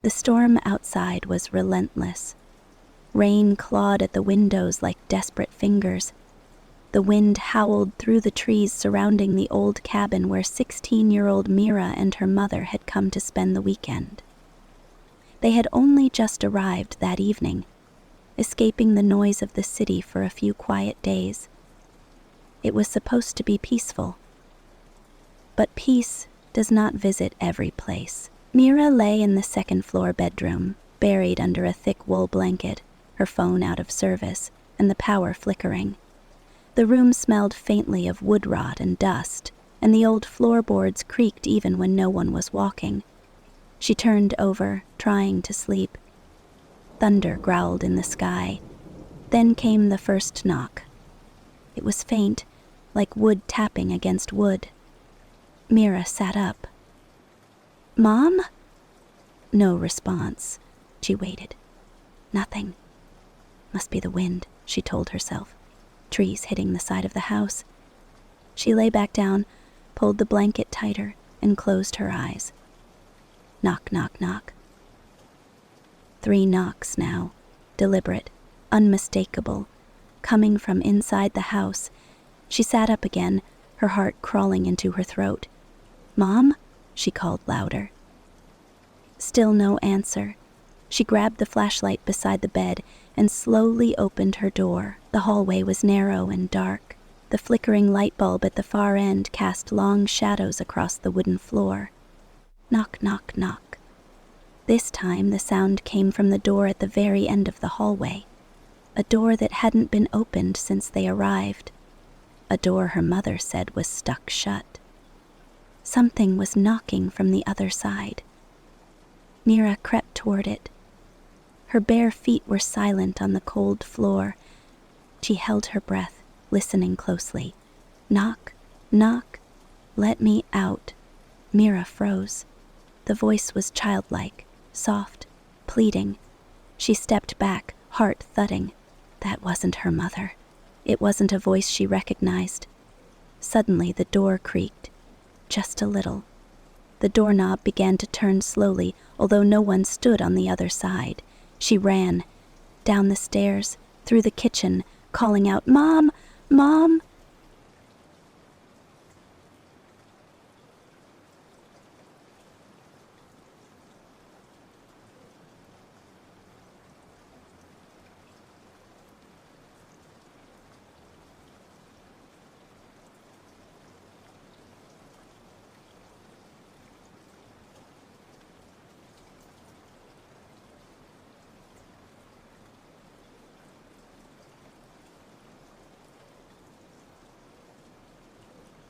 The storm outside was relentless. Rain clawed at the windows like desperate fingers. The wind howled through the trees surrounding the old cabin where 16-year-old Mira and her mother had come to spend the weekend. They had only just arrived that evening, escaping the noise of the city for a few quiet days. It was supposed to be peaceful. But peace does not visit every place. Mira lay in the second-floor bedroom, buried under a thick wool blanket, her phone out of service, and the power flickering. The room smelled faintly of wood rot and dust, and the old floorboards creaked even when no one was walking. She turned over, trying to sleep. Thunder growled in the sky. Then came the first knock. It was faint, like wood tapping against wood. Mira sat up. "Mom?" No response. She waited. Nothing. Must be the wind, she told herself. Trees hitting the side of the house. She lay back down, pulled the blanket tighter, and closed her eyes. Knock, knock, knock. 3 knocks now, deliberate, unmistakable, coming from inside the house. She sat up again, her heart crawling into her throat. "Mom?" she called louder. Still no answer. She grabbed the flashlight beside the bed and slowly opened her door. The hallway was narrow and dark. The flickering light bulb at the far end cast long shadows across the wooden floor. Knock, knock, knock. This time the sound came from the door at the very end of the hallway, a door that hadn't been opened since they arrived, a door her mother said was stuck shut. Something was knocking from the other side. Mira crept toward it. Her bare feet were silent on the cold floor. She held her breath, listening closely. Knock, knock, let me out. Mira froze. The voice was childlike, soft, pleading. She stepped back, heart thudding. That wasn't her mother. It wasn't a voice she recognized. Suddenly the door creaked, just a little. The doorknob began to turn slowly, although no one stood on the other side. She ran, down the stairs, through the kitchen, calling out, "Mom! Mom!"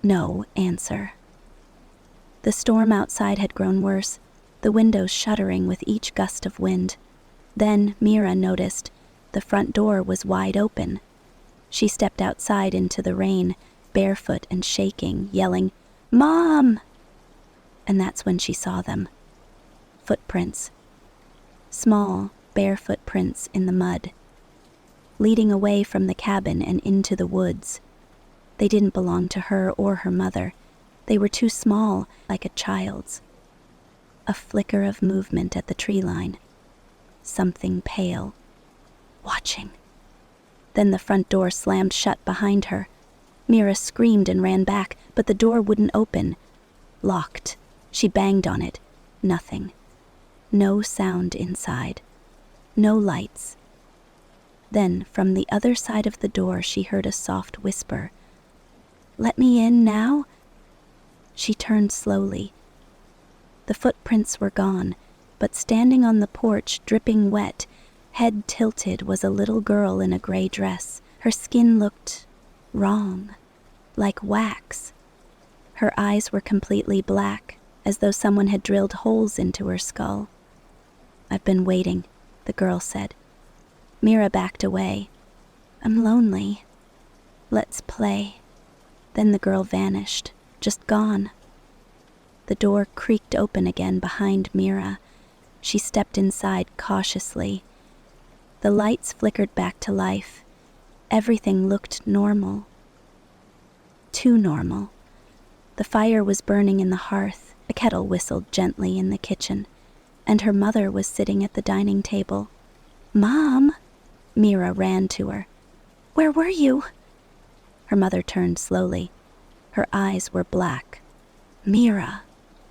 No answer. The storm outside had grown worse, the windows shuddering with each gust of wind. Then Mira noticed the front door was wide open. She stepped outside into the rain, barefoot and shaking, yelling, "Mom!" And that's when she saw them. Footprints. Small, bare footprints in the mud, leading away from the cabin and into the woods. They didn't belong to her or her mother. They were too small, like a child's. A flicker of movement at the tree line. Something pale. Watching. Then the front door slammed shut behind her. Mira screamed and ran back, but the door wouldn't open. Locked. She banged on it. Nothing. No sound inside. No lights. Then, from the other side of the door, she heard a soft whisper. "Let me in now?" She turned slowly. The footprints were gone, but standing on the porch, dripping wet, head tilted, was a little girl in a gray dress. Her skin looked wrong, like wax. Her eyes were completely black, as though someone had drilled holes into her skull. "I've been waiting," the girl said. Mira backed away. "I'm lonely. Let's play." Then the girl vanished, just gone. The door creaked open again behind Mira. She stepped inside cautiously. The lights flickered back to life. Everything looked normal. Too normal. The fire was burning in the hearth. A kettle whistled gently in the kitchen. and her mother was sitting at the dining table. "Mom!" Mira ran to her. "Where were you?" Her mother turned slowly. Her eyes were black. "Mira,"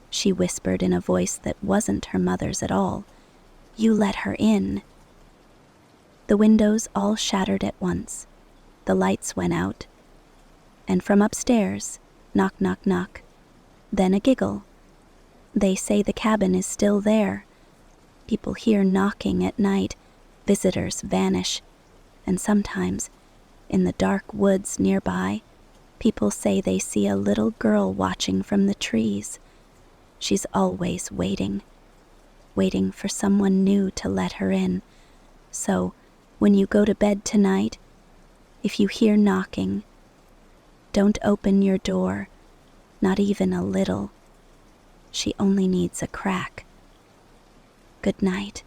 she whispered in a voice that wasn't her mother's at all. "You let her in." The windows all shattered at once. The lights went out. And from upstairs, knock, knock, knock. Then a giggle. They say the cabin is still there. People hear knocking at night. Visitors vanish. And sometimes, in the dark woods nearby, people say they see a little girl watching from the trees. She's always waiting for someone new to let her in. So, when you go to bed tonight, if you hear knocking, don't open your door, not even a little. She only needs a crack. Good night.